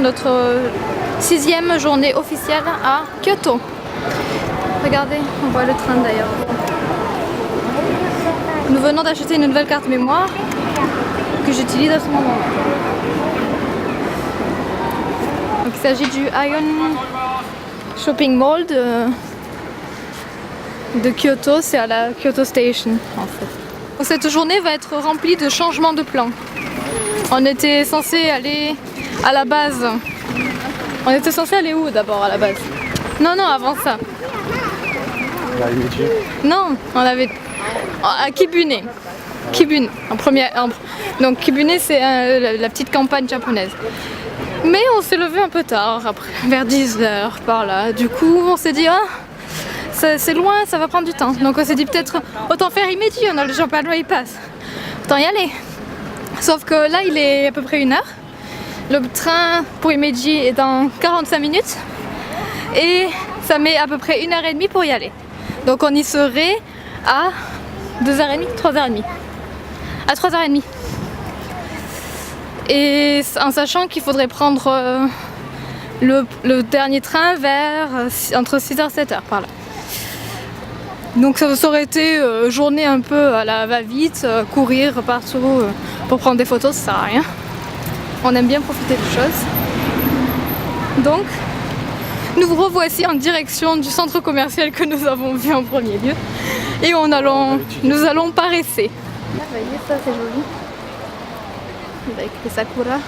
notre 6e journée officielle à Kyoto. Regardez, on voit le train d'ailleurs. Nous venons d'acheter une nouvelle carte mémoire que j'utilise à ce moment. Donc il s'agit du Ion Shopping Mall de Kyoto, c'est à la Kyoto Station en fait. Donc, cette journée va être remplie de changements de plan. On était censé aller à la base. On était censé aller où d'abord à la base? Non, non, avant ça. Non, on avait à Kibune. Kibune, en première. Donc Kibune, c'est la petite campagne japonaise. Mais on s'est levé un peu tard, après, vers 10h par là. Du coup, on s'est dit, ah, c'est loin, ça va prendre du temps. Donc on s'est dit peut-être, autant faire Himeji, on a le Japan Rail Pass. Autant y aller. Sauf que là, il est à peu près 1h. Le train pour Himeji est dans 45 minutes. Et ça met à peu près 1h30 pour y aller. Donc on y serait à 2h30, 3h30. À 3h30. Et en sachant qu'il faudrait prendre le dernier train vers entre 6h et 7h par là. Donc ça aurait été journée un peu à la va-vite, courir partout pour prendre des photos, ça sert à rien. On aime bien profiter des choses. Donc nous vous revoici en direction du centre commercial que nous avons vu en premier lieu. Et nous allons paresser. Là, voyez, ça c'est joli. Avec les sakura.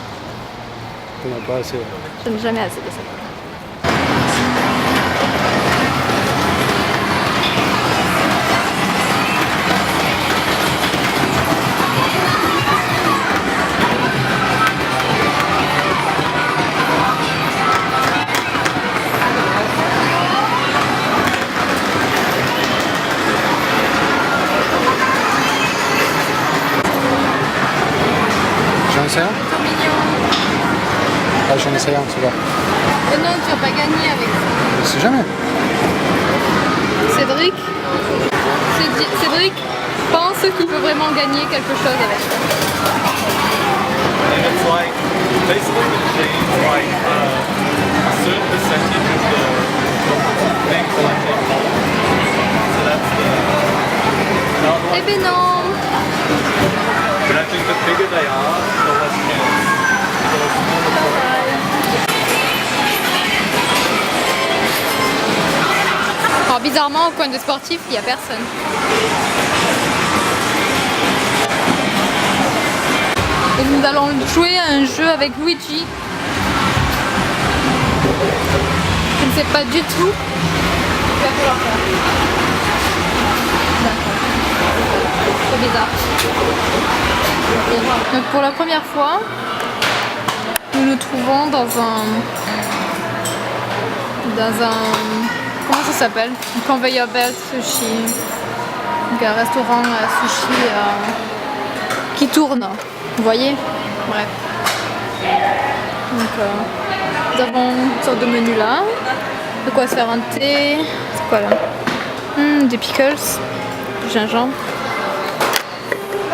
On n'a pas assez. Je n'ai jamais assez de sakura. J'en essaie un? C'est mignon. Ah, j'en essaie un, tu vois. Oh non, tu vas pas gagner avec ça. Je sais jamais. Cédric pense qu'il peut vraiment gagner quelque chose avec ça. And it's like basically the change like a certain percentage of the thing collected. So that's the Eh ben non. but I think the bigger they are, the less chance. So the smaller the Alors bizarrement au coin de sportif il n'y a personne. Et nous allons jouer à un jeu avec Luigi. Je ne sais pas du tout ce qu'il va falloir faire. D'accord. C'est bizarre. Donc pour la première fois, nous nous trouvons dans un comment ça s'appelle? Un conveyor belt sushi. Donc un restaurant sushi qui tourne. Vous voyez? Bref. Donc nous avons une sorte de menu là. De quoi se faire un thé. C'est quoi là? Des pickles, du gingembre,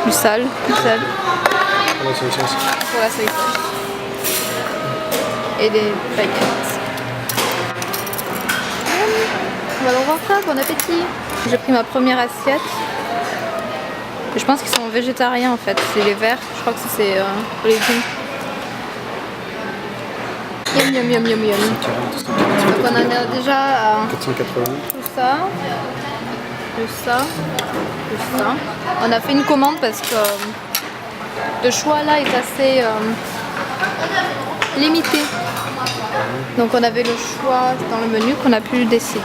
du sel. Voilà, c'est ça. Voilà, c'est ça. Et des paillettes. On va donc voir ça, bon appétit. J'ai pris ma première assiette. Je pense qu'ils sont végétariens en fait, c'est les verts, je crois que c'est pour les légumes. Yum yum yum yum yum. Donc on en a déjà 480. tout ça, plus ça, plus ça. On a fait une commande parce que le choix là est assez limité. Donc on avait le choix dans le menu qu'on a pu décider.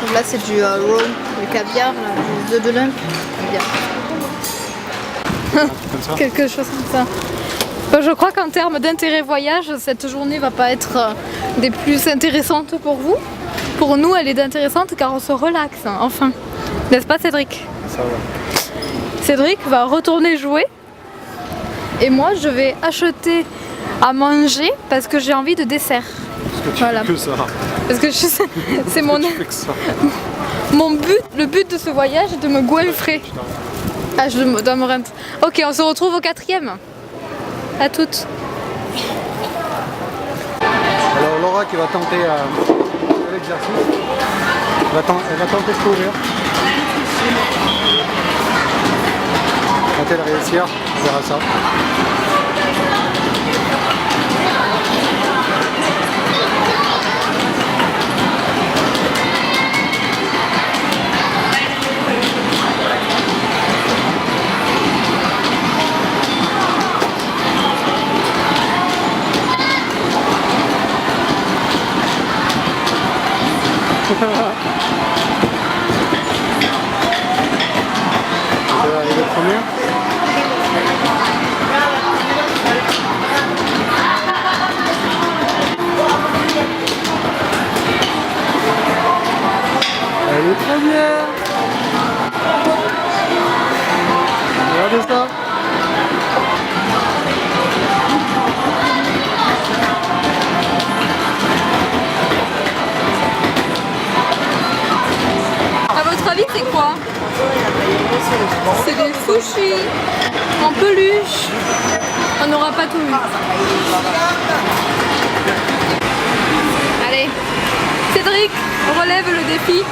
Donc là c'est du roll, du caviar, là, du œuf de lin, caviar. Quelque chose comme ça. Bon, je crois qu'en termes d'intérêt voyage, cette journée va pas être des plus intéressantes pour vous. Pour nous, elle est intéressante car on se relaxe, enfin. N'est-ce pas Cédric? Ça va. Cédric va retourner jouer. Et moi, je vais acheter à manger parce que j'ai envie de dessert. Parce que tu Voilà. fais que ça. Parce que c'est mon, Tu fais que ça. mon but, le but de ce voyage est de me goinfrer. Ah, je dois me rendre. Ok, on se retrouve au 4e. À toutes. Alors Laura qui va tenter l'exercice. Elle va tenter de courir. Va-t-elle réussir? On verra ça. Elle va arriver première. Elle est première. Regardez ça. À votre avis, c'est quoi? C'est des sushis en peluche. On n'aura pas tout vu. Allez, Cédric, relève le défi.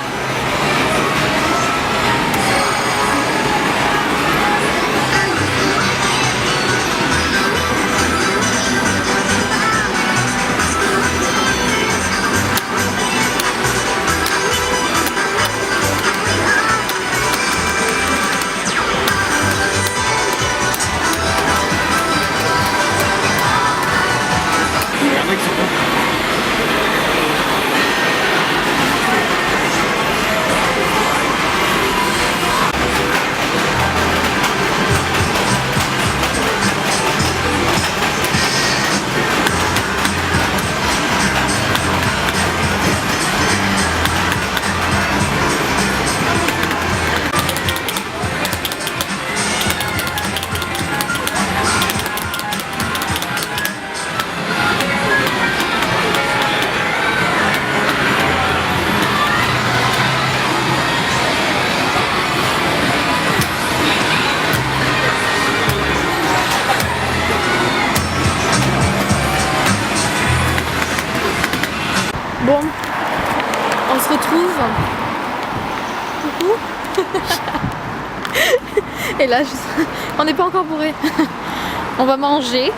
Bon, on se retrouve. Coucou. Et là, on n'est pas encore bourré. On va manger.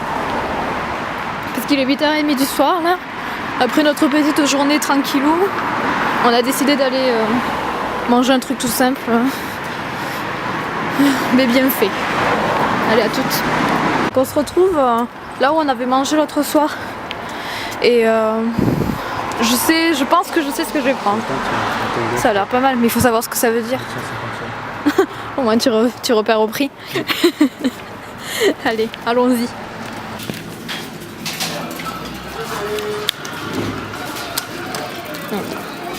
Parce qu'il est 8h30 du soir là. Après notre petite journée tranquillou, on a décidé d'aller manger un truc tout simple. Mais bien fait. Allez, à toutes. On se retrouve là où on avait mangé l'autre soir. Et je pense que je sais ce que je vais prendre. Ça a l'air pas mal, mais il faut savoir ce que ça veut dire. Au moins tu repères au prix. Allez, allons-y.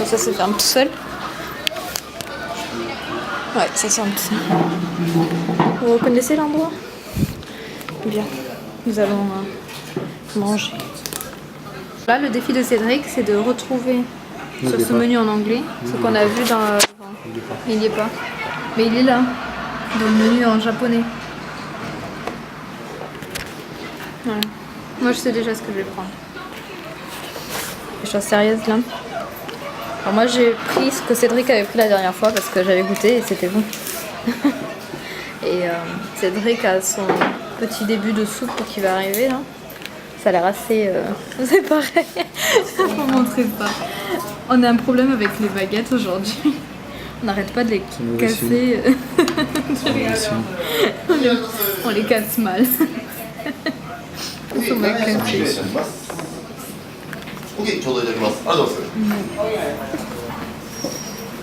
Ça se ferme tout seul. Ouais, ça se ferme tout seul. Vous reconnaissez l'endroit? Bien. Nous allons manger. Là, le défi de Cédric, c'est de retrouver sur ce menu en anglais ce qu'on a vu dans le... Il n'y est pas. Mais il est là, dans le menu en japonais. Voilà. Moi, je sais déjà ce que je vais prendre. Je suis sérieuse là. Alors moi, j'ai pris ce que Cédric avait pris la dernière fois parce que j'avais goûté et c'était bon. Et Cédric a son petit début de soupe qui va arriver là. Ça a l'air assez... C'est pareil. Faut montrer pas. On a un problème avec les baguettes aujourd'hui. On n'arrête pas de les casser. On les casse mal. Ils sont mal cassés.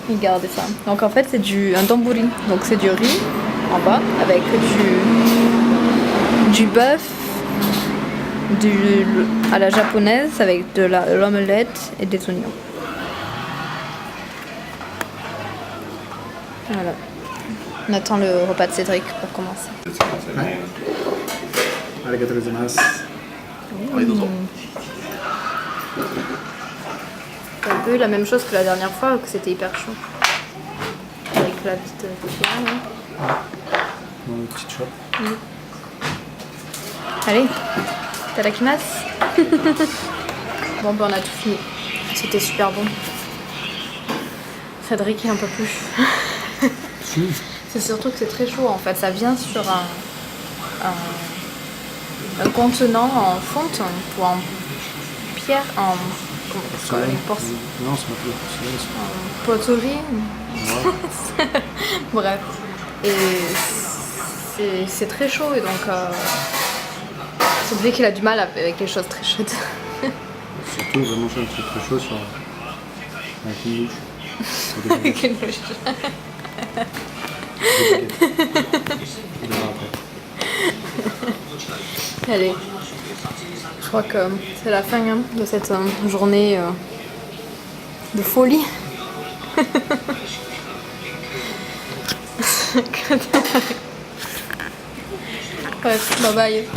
Regardez ça. Donc en fait c'est un tambourin. Donc c'est du riz en bas avec du bœuf à la japonaise avec de l'omelette et des oignons. Voilà. On attend le repas de Cédric pour commencer. Arigatou gozaimasu. C'est un peu la même chose que la dernière fois, que c'était hyper chaud. Avec la petite cuillère. Dans le petit shop. Allez, tadakimasu. Bon, ben on a tout fini. C'était super bon. Cédric est un peu plus. C'est surtout que c'est très chaud en fait. Ça vient sur un contenant en fonte ou en pierre, en Non, c'est pas plus. poterie. Ouais. Bref. Et c'est très chaud et donc Cédric il a du mal avec les choses très chaudes. Surtout, vraiment, un truc très chaud sur... avec une douche. Avec une douche. Allez, je crois que c'est la fin hein, de cette journée de folie. Ouais, bye bye.